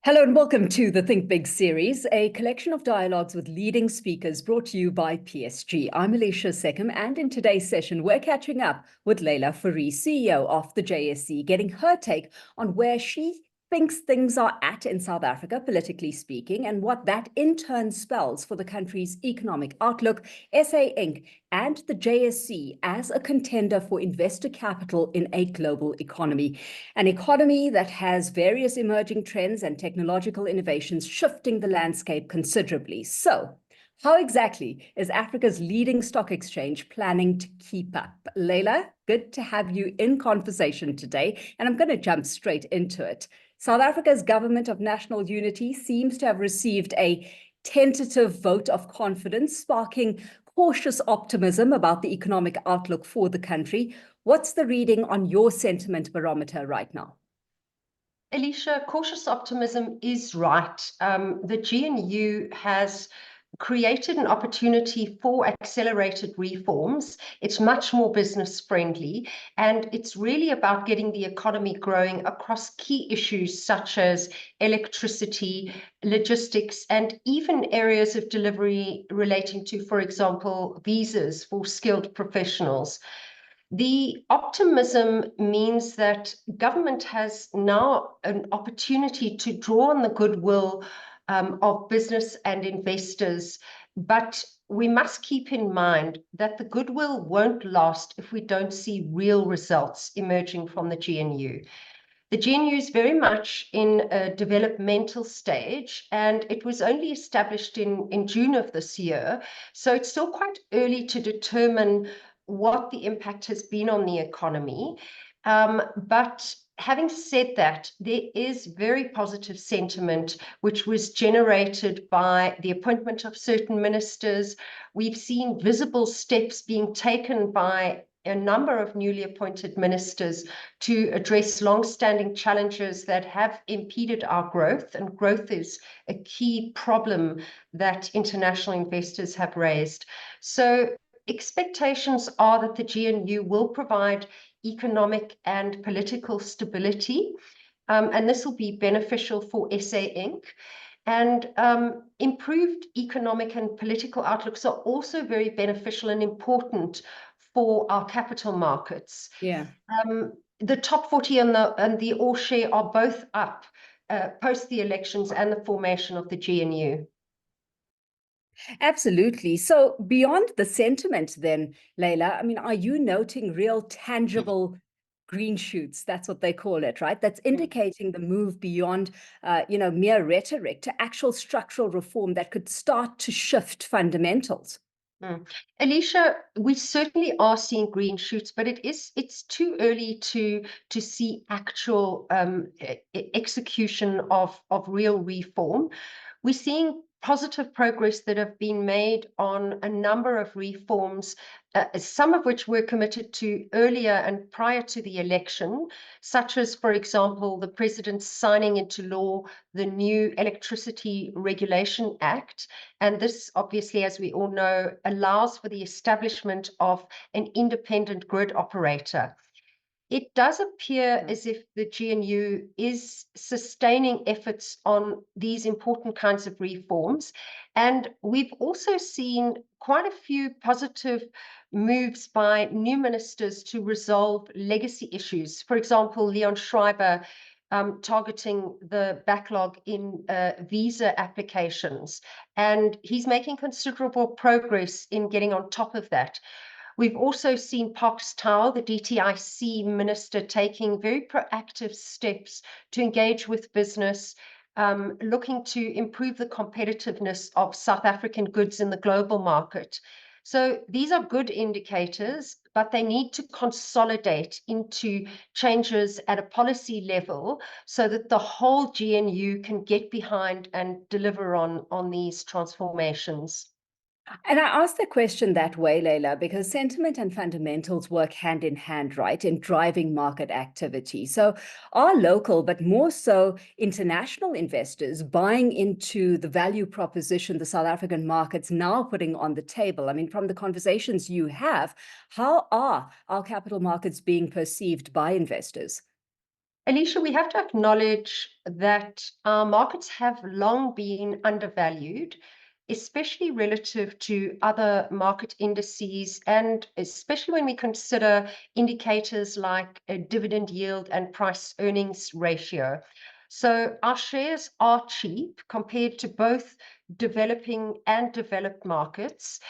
Hello and welcome to the Think Big series, a collection of dialogues with leading speakers brought to you by PSG. I'm Alishia Seckam, and in today's session, we're catching up with Leila Fourie, CEO of the JSE, getting her take on where she thinks things are at in South Africa, politically speaking, and what that in turn spells for the country's economic outlook, SA Inc., and the JSE as a contender for investor capital in a global economy. An economy that has various emerging trends and technological innovations shifting the landscape considerably. So, how exactly is Africa's leading stock exchange planning to keep up? Leila, good to have you in conversation today, and I'm going to jump straight into it. South Africa's Government of National Unity seems to have received a tentative vote of confidence, sparking cautious optimism about the economic outlook for the country. What's the reading on your sentiment barometer right now? Alishia, cautious optimism is right. The GNU has created an opportunity for accelerated reforms. It's much more business friendly, and it's really about getting the economy growing across key issues such as electricity, logistics, and even areas of delivery relating to, for example, visas for skilled professionals. The optimism means that government has now an opportunity to draw on the goodwill of business and investors, but we must keep in mind that the goodwill won't last if we don't see real results emerging from the GNU. The GNU is very much in a developmental stage, and it was only established in June of this year, so it's still quite early to determine what the impact has been on the economy. But having said that, there is very positive sentiment which was generated by the appointment of certain ministers. We've seen visible steps being taken by a number of newly appointed ministers to address long-standing challenges that have impeded our growth, and growth is a key problem that international investors have raised. So expectations are that the GNU will provide economic and political stability, and this will be beneficial for SA Inc. And improved economic and political outlooks are also very beneficial and important for our capital markets. Yeah. The top 40 and the all share are both up post the elections and the formation of the GNU. Absolutely. So beyond the sentiment then, Leila, I mean, are you noting real tangible green shoots? That's what they call it, right? That's indicating the move beyond, mere rhetoric to actual structural reform that could start to shift fundamentals. Alishia, we certainly are seeing green shoots, but it's too early to see actual execution of real reform. We're seeing positive progress that have been made on a number of reforms, some of which were committed to earlier and prior to the election, such as, for example, the president signing into law the new Electricity Regulation Act. And this, obviously, as we all know, allows for the establishment of an independent grid operator. It does appear as if the GNU is sustaining efforts on these important kinds of reforms. And we've also seen quite a few positive moves by new ministers to resolve legacy issues. For example, Leon Schreiber targeting the backlog in visa applications. And he's making considerable progress in getting on top of that. We've also seen Parks Tau, the DTIC minister, taking very proactive steps to engage with business, looking to improve the competitiveness of South African goods in the global market. So these are good indicators, but they need to consolidate into changes at a policy level so that the whole GNU can get behind and deliver on these transformations. And I asked the question that way, Leila, because sentiment and fundamentals work hand in hand, right, in driving market activity. So are local, but more so international investors buying into the value proposition the South African market's now putting on the table? I mean, from the conversations you have, how are our capital markets being perceived by investors? Alishia, we have to acknowledge that our markets have long been undervalued, especially relative to other market indices, and especially when we consider indicators like a dividend yield and price earnings ratio. So our shares are cheap compared to both developing and developed markets.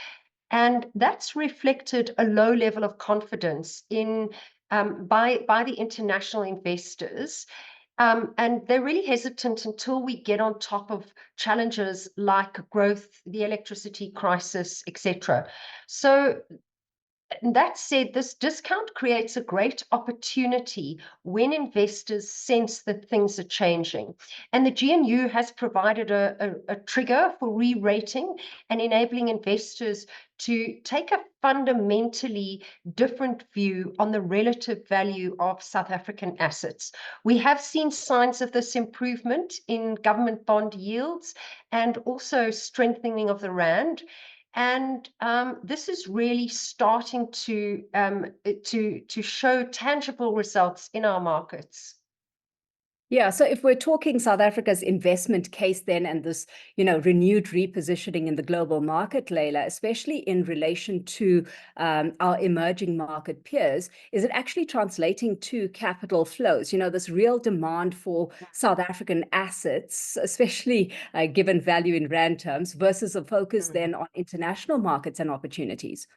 And that's reflected a low level of confidence in by the international investors. And they're really hesitant until we get on top of challenges like growth, the electricity crisis, etc. So that said, this discount creates a great opportunity when investors sense that things are changing. And the GNU has provided a trigger for re-rating and enabling investors to take a fundamentally different view on the relative value of South African assets. We have seen signs of this improvement in government bond yields and also strengthening of the rand. And this is really starting to show tangible results in our markets. Yeah, so if we're talking South Africa's investment case then and this, renewed repositioning in the global market, Leila, especially in relation to our emerging market peers, is it actually translating to capital flows? This real demand for South African assets, especially given value in rand terms, versus a focus then on international markets and opportunities.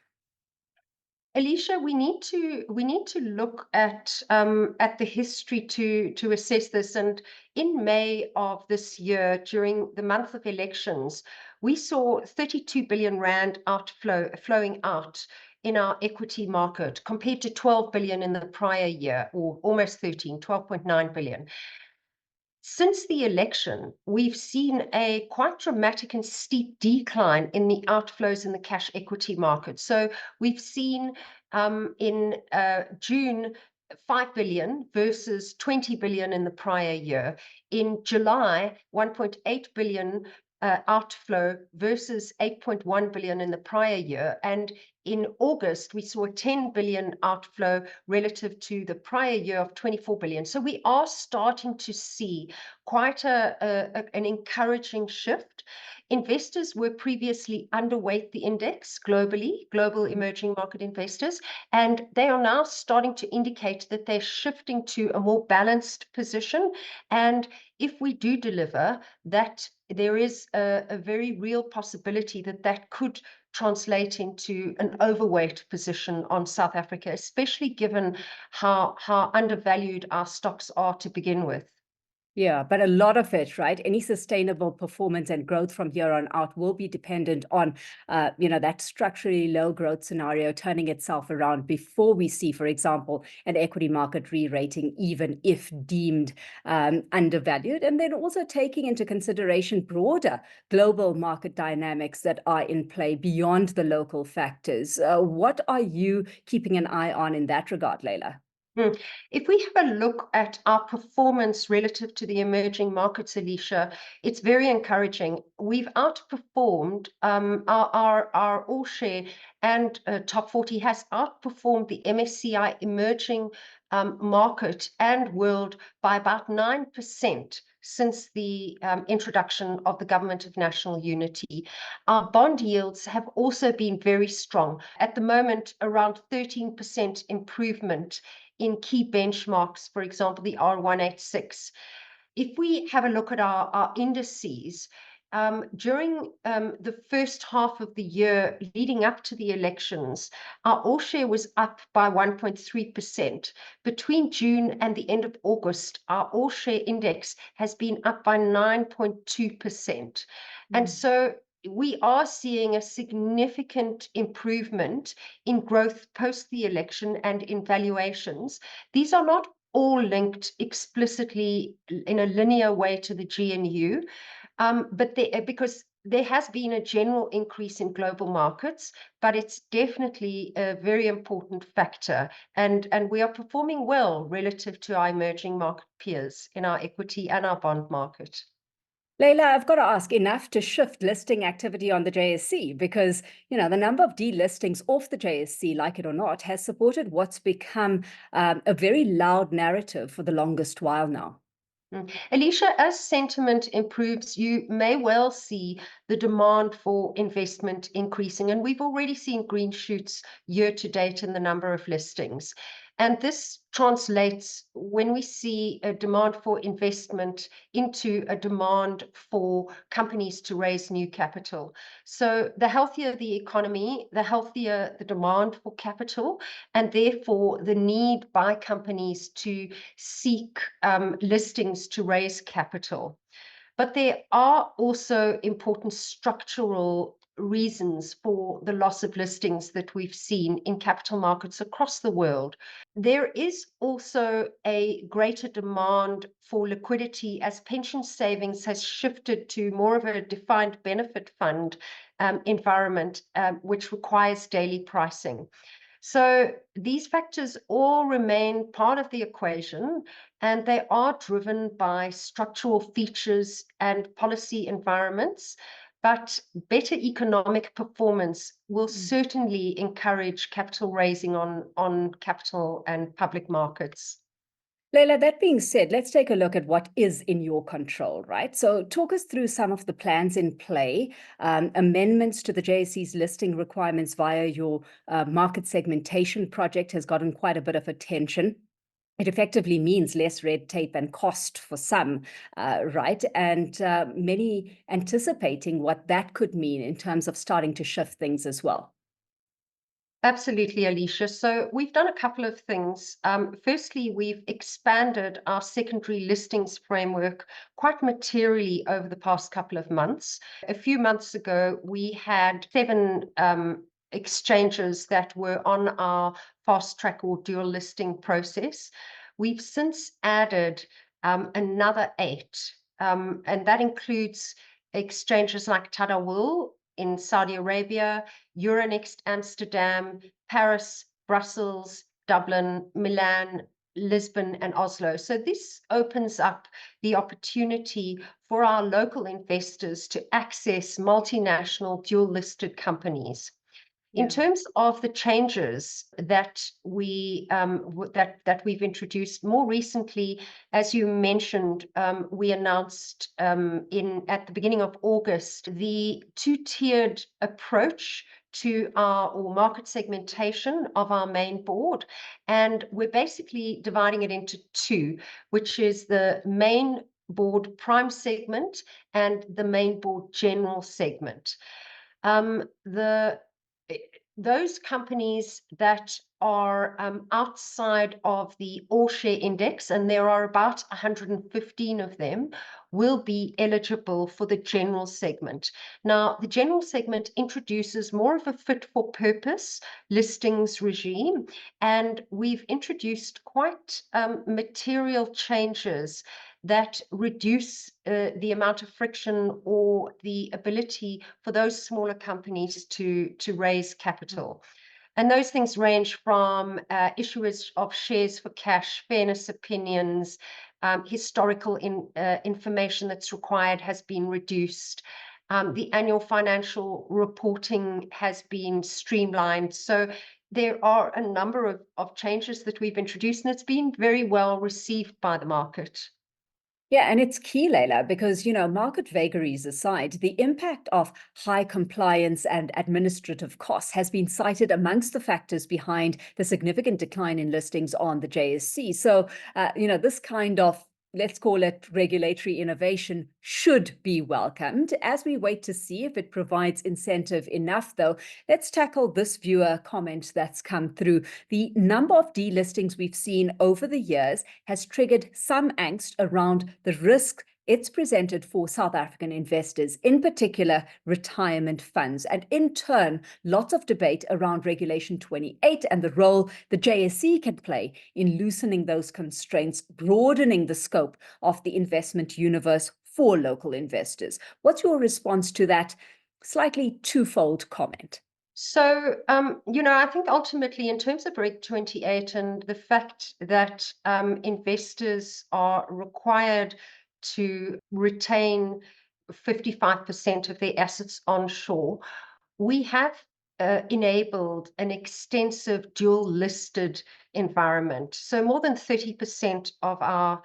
Alishia, we need to look at the history to assess this. And in May of this year, during the month of elections, we saw 32 billion rand flowing out in our equity market compared to 12 billion in the prior year, or almost 12.9 billion. Since the election, we've seen a quite dramatic and steep decline in the outflows in the cash equity market. So we've seen in June, 5 billion versus 20 billion in the prior year. In July, 1.8 billion outflow versus 8.1 billion in the prior year. And in August, we saw a 10 billion outflow relative to the prior year of 24 billion. So we are starting to see quite an encouraging shift. Investors were previously underweight the index globally, global emerging market investors, and they are now starting to indicate that they're shifting to a more balanced position. And if we do deliver that, there is a very real possibility that that could translate into an overweight position on South Africa, especially given how undervalued our stocks are to begin with. Yeah, but a lot of it, right? Any sustainable performance and growth from here on out will be dependent on, that structurally low growth scenario turning itself around before we see, for example, an equity market re-rating, even if deemed undervalued. And then also taking into consideration broader global market dynamics that are in play beyond the local factors. What are you keeping an eye on in that regard, Leila? If we have a look at our performance relative to the emerging markets, Alishia, it's very encouraging. We've outperformed our all share, and top 40 has outperformed the MSCI emerging market and world by about 9% since the introduction of the Government of National Unity. Our bond yields have also been very strong. At the moment, around 13% improvement in key benchmarks, for example, the R186. If we have a look at our indices, during the first half of the year leading up to the elections, our all share was up by 1.3%. Between June and the end of August, our all share index has been up by 9.2%. And so we are seeing a significant improvement in growth post the election and in valuations. These are not all linked explicitly in a linear way to the GNU, but because there has been a general increase in global markets, but it's definitely a very important factor. And we are performing well relative to our emerging market peers in our equity and our bond market. Leila, I've got to ask, enough to shift listing activity on the JSE? Because, the number of delistings off the JSE, like it or not, has supported what's become a very loud narrative for the longest while now. Alishia, as sentiment improves, you may well see the demand for investment increasing. And we've already seen green shoots year to date in the number of listings. And this translates when we see a demand for investment into a demand for companies to raise new capital. So the healthier the economy, the healthier the demand for capital, and therefore the need by companies to seek listings to raise capital. But there are also important structural reasons for the loss of listings that we've seen in capital markets across the world. There is also a greater demand for liquidity as pension savings has shifted to more of a defined benefit fund environment, which requires daily pricing. So these factors all remain part of the equation, and they are driven by structural features and policy environments. But better economic performance will certainly encourage capital raising on capital and public markets. Leila, that being said, let's take a look at what is in your control, right? So talk us through some of the plans in play, amendments to the JSE's listing requirements via your market segmentation project has gotten quite a bit of attention. It effectively means less red tape and cost for some, right? And many anticipating what that could mean in terms of starting to shift things as well. Absolutely, Alishia. So we've done a couple of things. Firstly, we've expanded our secondary listings framework quite materially over the past couple of months. A few months ago, we had 7 exchanges that were on our fast track or dual listing process. We've since added another 8, and that includes exchanges like Tadawul in Saudi Arabia, Euronext Amsterdam, Paris, Brussels, Dublin, Milan, Lisbon, and Oslo. So this opens up the opportunity for our local investors to access multinational dual-listed companies. In terms of the changes that we've introduced more recently, as you mentioned, we announced at the beginning of August the 2-tiered approach to our market segmentation of our main board, and we're basically dividing it into 2, which is the main board prime segment and the main board general segment. Those companies that are outside of the all share index, and there are about 115 of them, will be eligible for the general segment. Now, the general segment introduces more of a fit for purpose listings regime, and we've introduced quite material changes that reduce the amount of friction or the ability for those smaller companies to raise capital. And those things range from issuers of shares for cash, fairness opinions, historical information that's required has been reduced. The annual financial reporting has been streamlined. So there are a number of changes that we've introduced, and it's been very well received by the market. Yeah, and it's key, Leila, because, market vagaries aside, the impact of high compliance and administrative costs has been cited amongst the factors behind the significant decline in listings on the JSE. So, this kind of, let's call it regulatory innovation, should be welcomed. As we wait to see if it provides incentive enough, though, let's tackle this viewer comment that's come through. The number of delistings we've seen over the years has triggered some angst around the risk it's presented for South African investors, in particular retirement funds, and in turn, lots of debate around Regulation 28 and the role the JSE can play in loosening those constraints, broadening the scope of the investment universe for local investors. What's your response to that slightly twofold comment? So, I think ultimately, in terms of Reg 28 and the fact that investors are required to retain 55% of their assets onshore, we have enabled an extensive dual listed environment. So more than 30% of our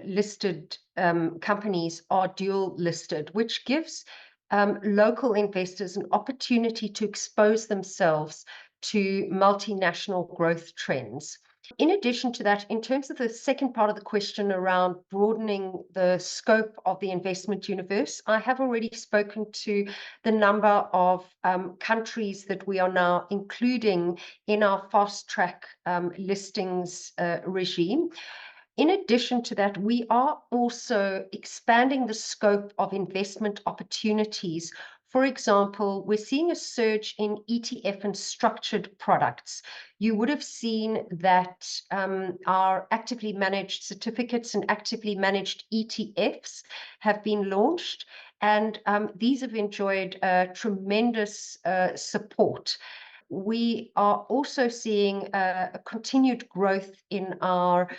listed companies are dual listed, which gives local investors an opportunity to expose themselves to multinational growth trends. In addition to that, in terms of the second part of the question around broadening the scope of the investment universe, I have already spoken to the number of countries that we are now including in our fast track listings regime. In addition to that, we are also expanding the scope of investment opportunities. For example, we're seeing a surge in ETF and structured products. You would have seen that our actively managed certificates and actively managed ETFs have been launched, and these have enjoyed tremendous support. We are also seeing a continued growth in our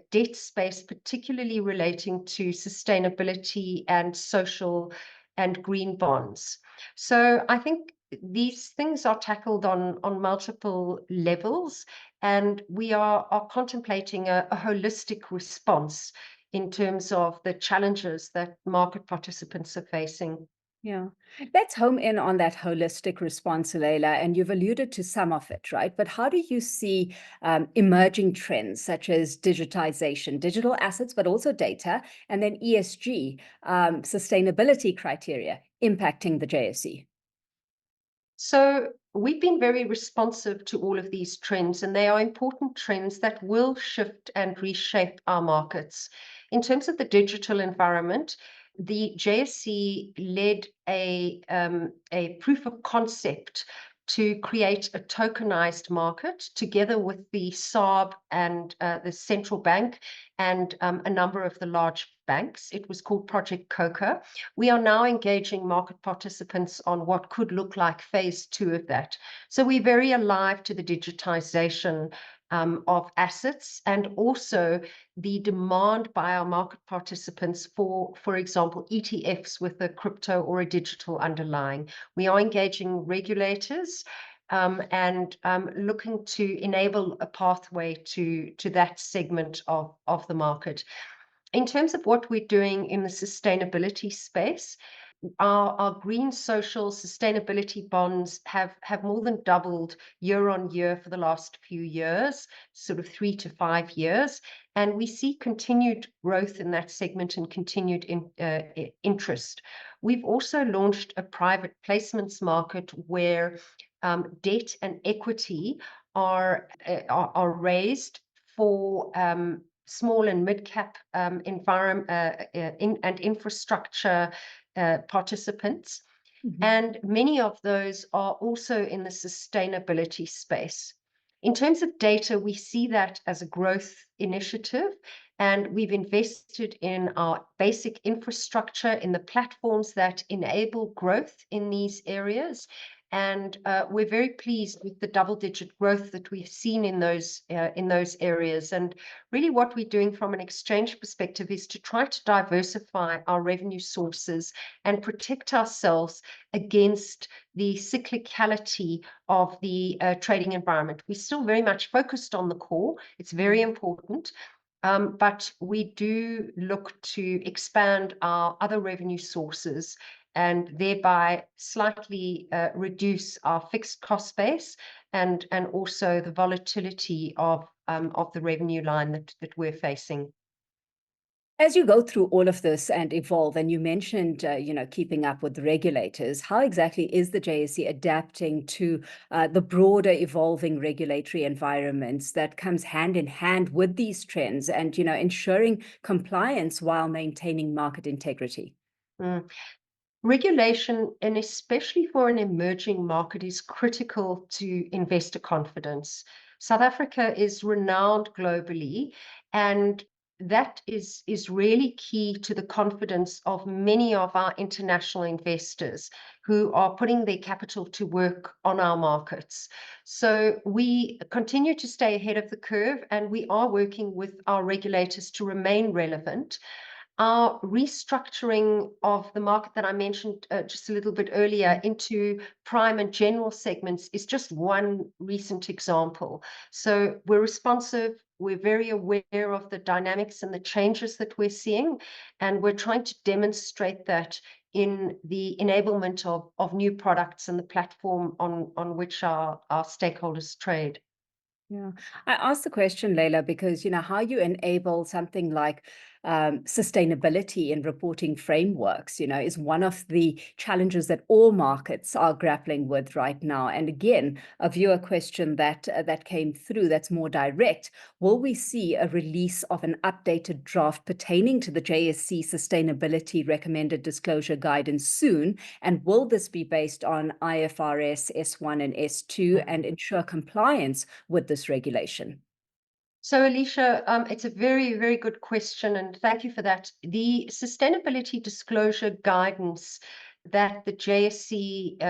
debt space, particularly relating to sustainability and social and green bonds. So I think these things are tackled on multiple levels, and we are contemplating a holistic response in terms of the challenges that market participants are facing. Yeah, let's home in on that holistic response, Leila, and you've alluded to some of it, right? But how do you see emerging trends such as digitization, digital assets, but also data, and then ESG, sustainability criteria impacting the JSE? So we've been very responsive to all of these trends, and they are important trends that will shift and reshape our markets. In terms of the digital environment, the JSE led a proof of concept to create a tokenized market together with the SARB and the central bank and a number of the large banks. It was called Project Coca. We are now engaging market participants on what could look like phase 2 of that. So we're very alive to the digitization of assets, and also the demand by our market participants for example, ETFs with a crypto or a digital underlying. We are engaging regulators and looking to enable a pathway to that segment of the market. In terms of what we're doing in the sustainability space, our green social sustainability bonds have more than doubled year on year for the last few years, sort of 3 to 5 years. And we see continued growth in that segment and continued interest. We've also launched a private placements market where debt and equity are raised for small and mid-cap environment and infrastructure participants. Mm-hmm. And many of those are also in the sustainability space. In terms of data, we see that as a growth initiative, and we've invested in our basic infrastructure, in the platforms that enable growth in these areas. And we're very pleased with the double-digit growth that we've seen in those areas. And really what we're doing from an exchange perspective is to try to diversify our revenue sources and protect ourselves against the cyclicality of the trading environment. We're still very much focused on the core. It's very important. But we do look to expand our other revenue sources and thereby slightly reduce our fixed cost base and also the volatility of the revenue line that we're facing. As you go through all of this and evolve, and you mentioned, keeping up with the regulators, how exactly is the JSE adapting to the broader evolving regulatory environments that comes hand in hand with these trends and, ensuring compliance while maintaining market integrity? Regulation, and especially for an emerging market, is critical to investor confidence. South Africa is renowned globally, and that is really key to the confidence of many of our international investors who are putting their capital to work on our markets. So we continue to stay ahead of the curve, and we are working with our regulators to remain relevant. our restructuring of the market that I mentioned just a little bit earlier into prime and general segments is just one recent example. So we're responsive, we're very aware of the dynamics and the changes that we're seeing, and we're trying to demonstrate that in the enablement of new products and the platform on which our stakeholders trade. Yeah, I asked the question, Leila, because how you enable something like sustainability in reporting frameworks, is one of the challenges that all markets are grappling with right now. And again, a viewer question that came through that's more direct: will we see a release of an updated draft pertaining to the JSE sustainability recommended disclosure guidance soon? And will this be based on IFRS S1 and S2 and ensure compliance with this regulation? So, Alishia, it's a very, very good question, and thank you for that. The sustainability disclosure guidance that the JSE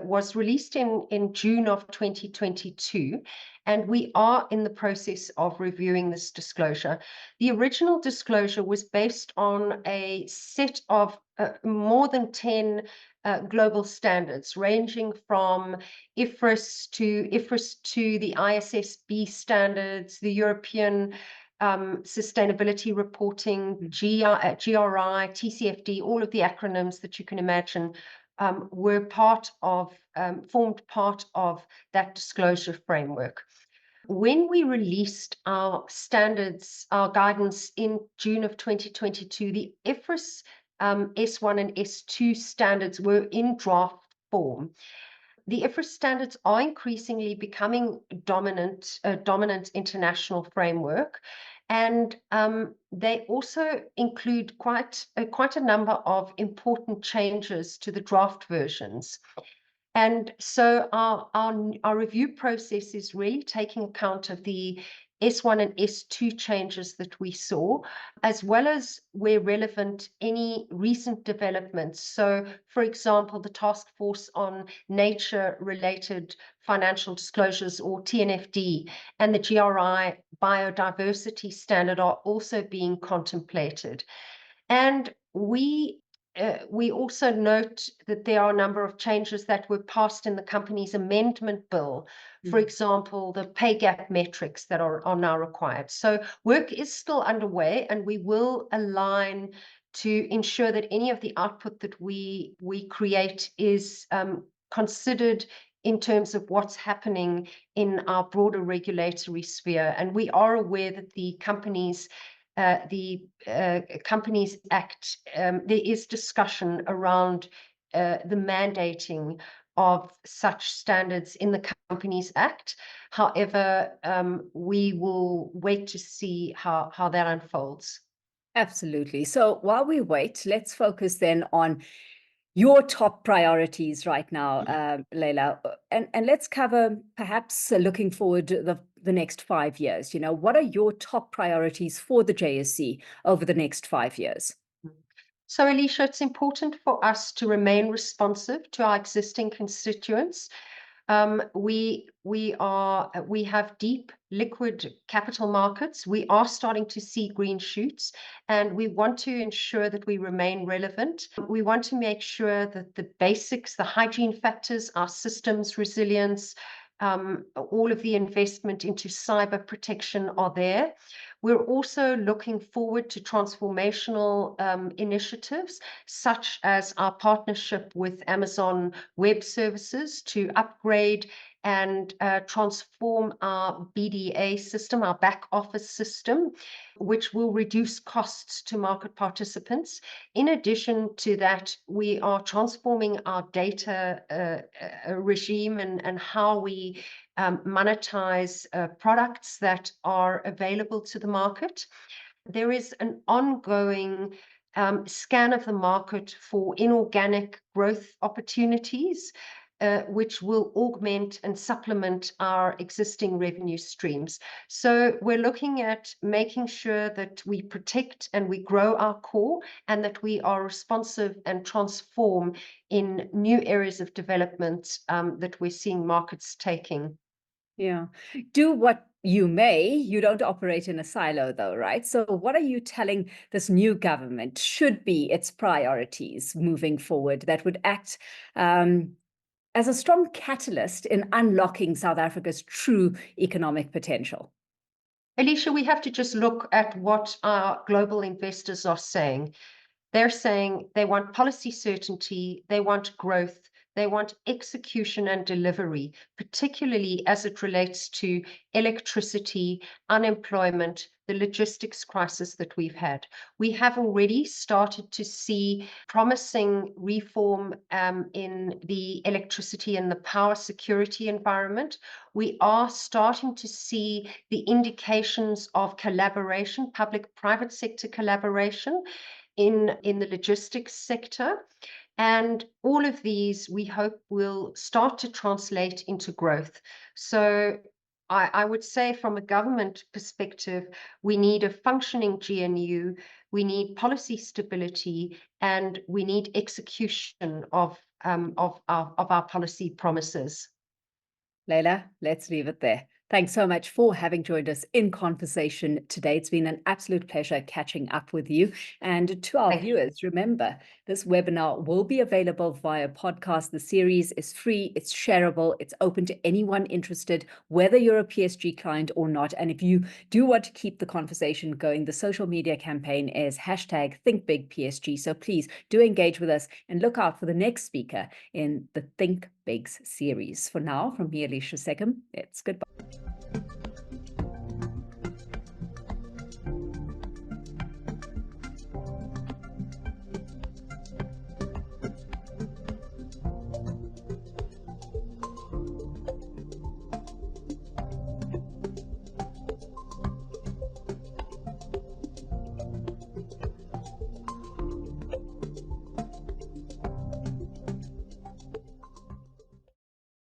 was released in June of 2022, and we are in the process of reviewing this disclosure. The original disclosure was based on a set of more than 10 global standards, ranging from IFRS to the ISSB standards, the European sustainability reporting, GRI, TCFD, all of the acronyms that you can imagine were formed part of that disclosure framework. When we released our standards, our guidance in June of 2022, the IFRS S1 and S2 standards were in draft form. The IFRS standards are increasingly becoming a dominant international framework, and they also include quite a number of important changes to the draft versions. And so our review process is really taking account of the S1 and S2 changes that we saw, as well as, where relevant, any recent developments. So, for example, the Task Force on Nature-Related Financial Disclosures, or TNFD, and the GRI Biodiversity Standard are also being contemplated. And we also note that there are a number of changes that were passed in the company's amendment bill. For example, the pay gap metrics that are now required. So work is still underway, and we will align to ensure that any of the output that we create is considered in terms of what's happening in our broader regulatory sphere. And we are aware that the Companies Act, there is discussion around the mandating of such standards in the Companies Act. However, we will wait to see how that unfolds. Absolutely. So while we wait, let's focus then on your top priorities right now, Leila, and let's cover perhaps looking forward the next 5 years. What are your top priorities for the JSE over the next 5 years? So, Alishia, it's important for us to remain responsive to our existing constituents. We have deep liquid capital markets. We are starting to see green shoots, and we want to ensure that we remain relevant. We want to make sure that the basics, the hygiene factors, our systems resilience, all of the investment into cyber protection are there. We're also looking forward to transformational initiatives, such as our partnership with Amazon Web Services to upgrade and transform our BDA system, our back office system, which will reduce costs to market participants. In addition to that, we are transforming our data regime and how we monetize products that are available to the market. There is an ongoing scan of the market for inorganic growth opportunities, which will augment and supplement our existing revenue streams. So we're looking at making sure that we protect and we grow our core, and that we are responsive and transform in new areas of development that we're seeing markets taking. Yeah. Do what You don't operate in a silo though, right? So what are you telling this new government should be its priorities moving forward that would act as a strong catalyst in unlocking South Africa's true economic potential? Alishia, we have to just look at what our global investors are saying. They're saying they want policy certainty, they want growth, they want execution and delivery, particularly as it relates to electricity, unemployment, the logistics crisis that we've had. We have already started to see promising reform in the electricity and the power security environment. We are starting to see the indications of collaboration, public-private sector collaboration in the logistics sector. And all of these, we hope, will start to translate into growth. So I would say from a government perspective, we need a functioning GNU, we need policy stability, and we need execution of our policy promises. Leila, let's leave it there. Thanks so much for having joined us in conversation today. It's been an absolute pleasure catching up with you. And to our viewers, remember, this webinar will be available via podcast. The series is free, it's shareable, it's open to anyone interested, whether you're a PSG client or not. And if you do want to keep the conversation going, the social media campaign is #ThinkBigPSG. So please do engage with us and look out for the next speaker in the Think Bigs series. For now, from me, Alishia Seckam, it's goodbye.